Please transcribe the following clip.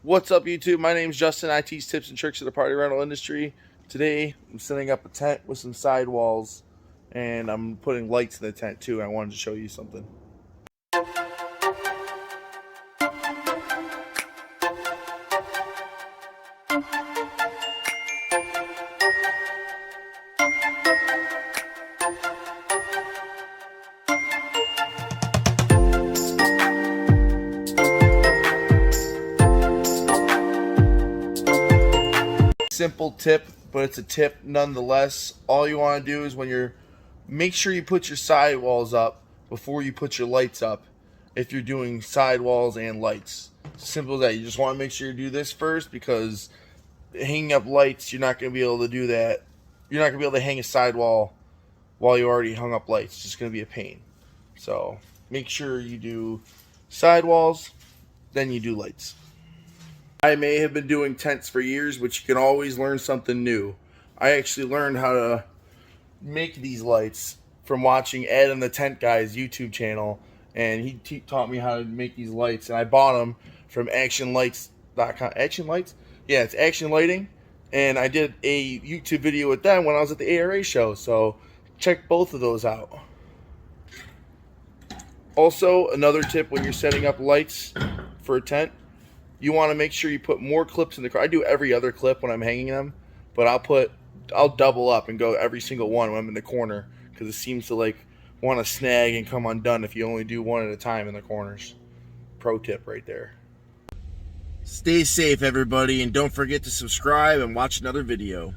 What's up, YouTube? My name is Justin. I teach tips and tricks of the party rental industry. Today, I'm setting up a tent with some sidewalls, and I'm putting lights in the tent too. I wanted to show you something. Simple tip, but it's a tip nonetheless. All you want to do is make sure you put your sidewalls up before you put your lights up. If you're doing sidewalls and lights, simple as that. You just want to make sure you do this first, because hanging up lights, you're not going to be able to do that. You're not going to be able to hang a sidewall while you already hung up lights. It's just going to be a pain. So make sure you do sidewalls, then you do lights. I may have been doing tents for years, but you can always learn something new. I actually learned how to make these lights from watching Ed and the Tent Guy's YouTube channel, and he taught me how to make these lights, and I bought them from actionlights.com. Action Lights? Yeah, it's Action Lighting, and I did a YouTube video with them when I was at the ARA show, so check both of those out. Also, another tip when you're setting up lights for a tent, you want to make sure you put more clips in the car. I do every other clip when I'm hanging them, but I'll double up and go every single one when I'm in the corner, because it seems to want to snag and come undone if you only do one at a time in the corners. Pro tip right there. Stay safe, everybody, and don't forget to subscribe and watch another video.